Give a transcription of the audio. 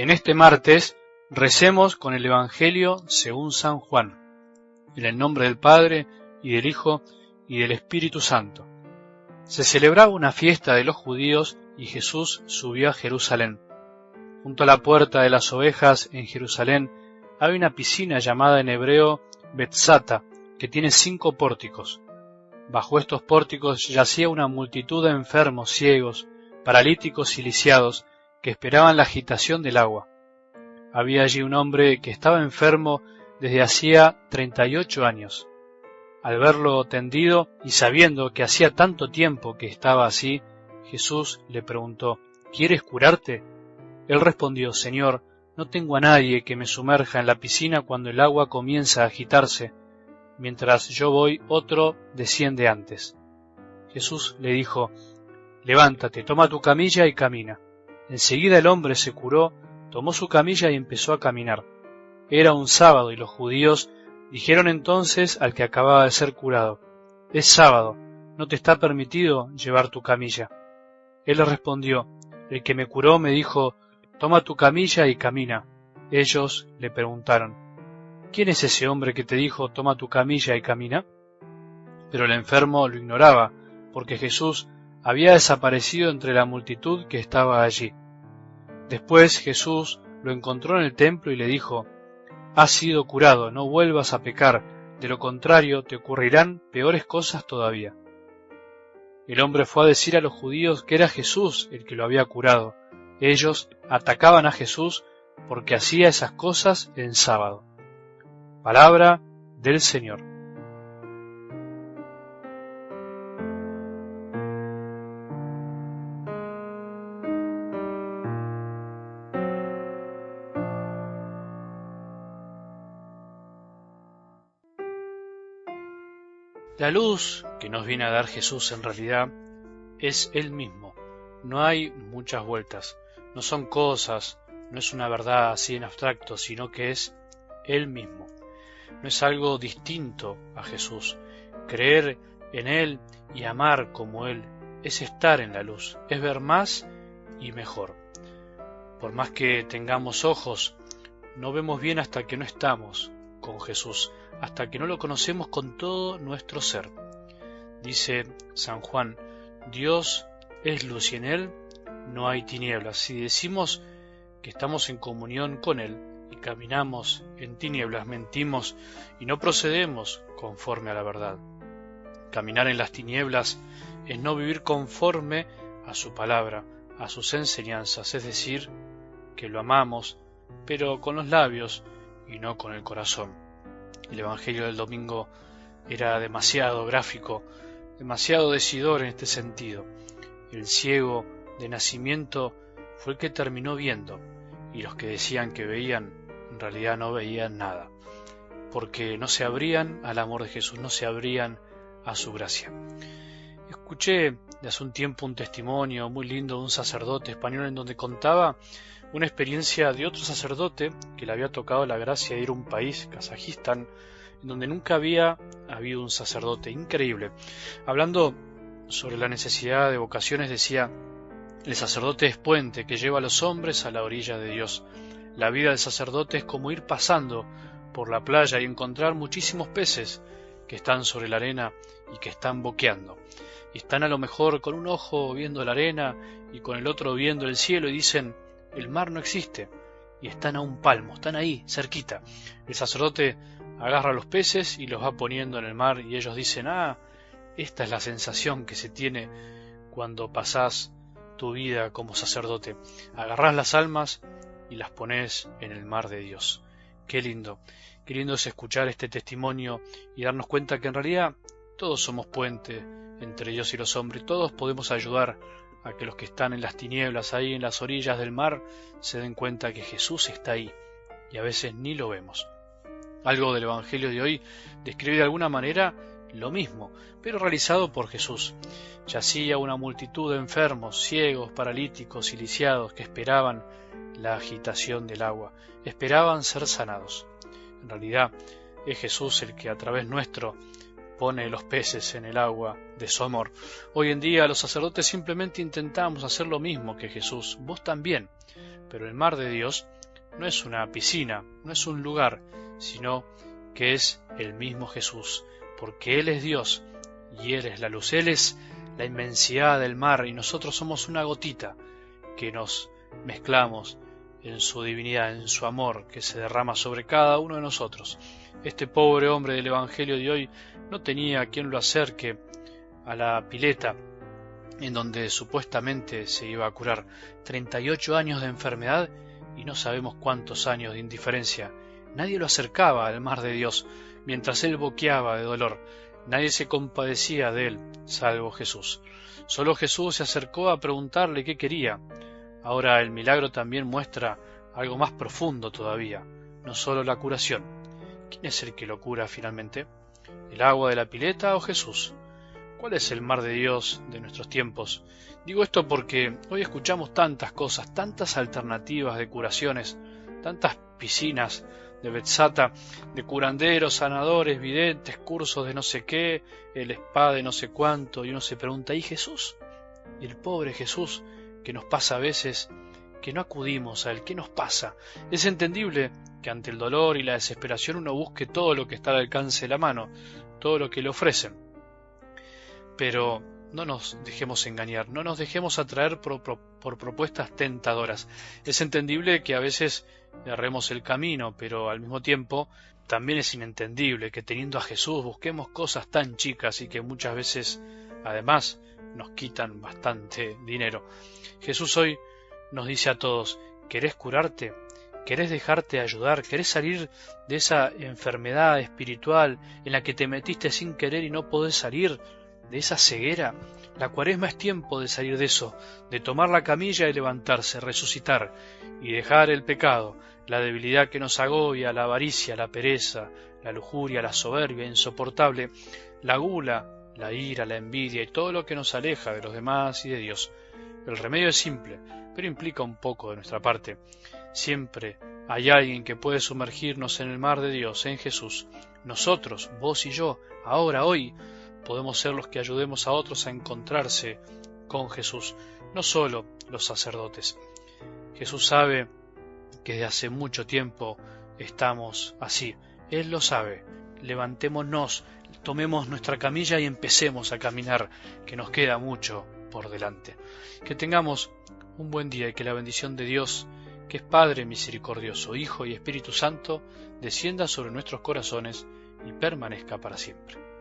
En este martes recemos con el Evangelio según San Juan, en el nombre del Padre, y del Hijo, y del Espíritu Santo. Se celebraba una fiesta de los judíos y Jesús subió a Jerusalén. Junto a la puerta de las ovejas en Jerusalén hay una piscina llamada en hebreo Betzata, que tiene 5 pórticos. Bajo estos pórticos yacía una multitud de enfermos, ciegos, paralíticos y lisiados, que esperaban la agitación del agua. Había allí un hombre que estaba enfermo desde hacía 38 años. Al verlo tendido y sabiendo que hacía tanto tiempo que estaba así, Jesús le preguntó: ¿Quieres curarte? Él respondió: Señor, no tengo a nadie que me sumerja en la piscina cuando el agua comienza a agitarse. Mientras yo voy, otro desciende antes. Jesús le dijo: Levántate, toma tu camilla y camina. Enseguida el hombre se curó, tomó su camilla y empezó a caminar. Era un sábado y los judíos dijeron entonces al que acababa de ser curado: Es sábado, no te está permitido llevar tu camilla. Él le respondió: El que me curó me dijo: Toma tu camilla y camina. Ellos le preguntaron: ¿Quién es ese hombre que te dijo: Toma tu camilla y camina? Pero el enfermo lo ignoraba, porque Jesús había desaparecido entre la multitud que estaba allí. Después Jesús lo encontró en el templo y le dijo: Has sido curado, no vuelvas a pecar, de lo contrario te ocurrirán peores cosas todavía. El hombre fue a decir a los judíos que era Jesús el que lo había curado. Ellos atacaban a Jesús porque hacía esas cosas en sábado. Palabra del Señor. La luz que nos viene a dar Jesús en realidad es Él mismo. No hay muchas vueltas, no son cosas, no es una verdad así en abstracto, sino que es Él mismo. No es algo distinto a Jesús. Creer en Él y amar como Él es estar en la luz, es ver más y mejor. Por más que tengamos ojos, no vemos bien hasta que no estamos con Jesús, hasta que no lo conocemos con todo nuestro ser. Dice San Juan: Dios es luz y en Él no hay tinieblas. Si decimos que estamos en comunión con Él y caminamos en tinieblas, mentimos y no procedemos conforme a la verdad. Caminar en las tinieblas es no vivir conforme a su palabra, a sus enseñanzas, es decir, que lo amamos, pero con los labios y no con el corazón. El Evangelio del domingo era demasiado gráfico, demasiado decidor en este sentido. El ciego de nacimiento fue el que terminó viendo, y los que decían que veían, en realidad no veían nada, porque no se abrían al amor de Jesús, no se abrían a su gracia. Escuché de hace un tiempo un testimonio muy lindo de un sacerdote español en donde contaba una experiencia de otro sacerdote que le había tocado la gracia de ir a un país, Kazajistán, en donde nunca había habido un sacerdote. Increíble. Hablando sobre la necesidad de vocaciones, decía: el sacerdote es puente que lleva a los hombres a la orilla de Dios. La vida del sacerdote es como ir pasando por la playa y encontrar muchísimos peces que están sobre la arena y que están boqueando. Y están a lo mejor con un ojo viendo la arena y con el otro viendo el cielo y dicen: el mar no existe, y están a un palmo, están ahí, cerquita. El sacerdote agarra los peces y los va poniendo en el mar y ellos dicen: esta es la sensación que se tiene cuando pasás tu vida como sacerdote. Agarrás las almas y las pones en el mar de Dios. Qué lindo es escuchar este testimonio y darnos cuenta que en realidad todos somos puente entre Dios y los hombres, todos podemos ayudar a que los que están en las tinieblas, ahí en las orillas del mar, se den cuenta que Jesús está ahí, y a veces ni lo vemos. Algo del Evangelio de hoy describe de alguna manera lo mismo, pero realizado por Jesús. Yacía una multitud de enfermos, ciegos, paralíticos y lisiados que esperaban la agitación del agua, esperaban ser sanados. En realidad es Jesús el que a través nuestro pone los peces en el agua de su amor. Hoy en día los sacerdotes simplemente intentamos hacer lo mismo que Jesús. Vos también. Pero el mar de Dios no es una piscina, no es un lugar, sino que es el mismo Jesús, porque Él es Dios y Él es la luz, Él es la inmensidad del mar y nosotros somos una gotita que nos mezclamos en su divinidad, en su amor que se derrama sobre cada uno de nosotros. Este pobre hombre del Evangelio de hoy no tenía quien lo acerque a la pileta en donde supuestamente se iba a curar. 38 años de enfermedad y no sabemos cuántos años de indiferencia. Nadie lo acercaba al mar de Dios mientras él boqueaba de dolor. Nadie se compadecía de él, salvo Jesús. Solo Jesús se acercó a preguntarle qué quería. Ahora el milagro también muestra algo más profundo todavía, no solo la curación. ¿Quién es el que lo cura finalmente? ¿El agua de la pileta o Jesús? ¿Cuál es el mar de Dios de nuestros tiempos? Digo esto porque hoy escuchamos tantas cosas, tantas alternativas de curaciones, tantas piscinas de Betsata, de curanderos, sanadores, videntes, cursos de no sé qué, el spa de no sé cuánto, y uno se pregunta, ¿y Jesús? Y el pobre Jesús, que nos pasa a veces, que no acudimos a Él, ¿qué nos pasa? Es entendible que ante el dolor y la desesperación uno busque todo lo que está al alcance de la mano, todo lo que le ofrecen. Pero no nos dejemos engañar, no nos dejemos atraer por propuestas tentadoras. Es entendible que a veces erremos el camino, pero al mismo tiempo también es inentendible que teniendo a Jesús busquemos cosas tan chicas y que muchas veces además nos quitan bastante dinero. Jesús hoy nos dice a todos, ¿querés curarte? ¿Querés dejarte ayudar? ¿Querés salir de esa enfermedad espiritual en la que te metiste sin querer y no podés salir? ¿De esa ceguera? La Cuaresma es tiempo de salir de eso, de tomar la camilla y levantarse, resucitar y dejar el pecado, la debilidad que nos agobia, la avaricia, la pereza, la lujuria, la soberbia insoportable, la gula, la ira, la envidia y todo lo que nos aleja de los demás y de Dios. El remedio es simple, pero implica un poco de nuestra parte. Siempre hay alguien que puede sumergirnos en el mar de Dios, en Jesús. Nosotros, vos y yo, ahora, hoy, podemos ser los que ayudemos a otros a encontrarse con Jesús, no solo los sacerdotes. Jesús sabe que desde hace mucho tiempo estamos así. Él lo sabe. Levantémonos, tomemos nuestra camilla y empecemos a caminar, que nos queda mucho por delante. Que tengamos un buen día y que la bendición de Dios, que es Padre misericordioso, Hijo y Espíritu Santo, descienda sobre nuestros corazones y permanezca para siempre.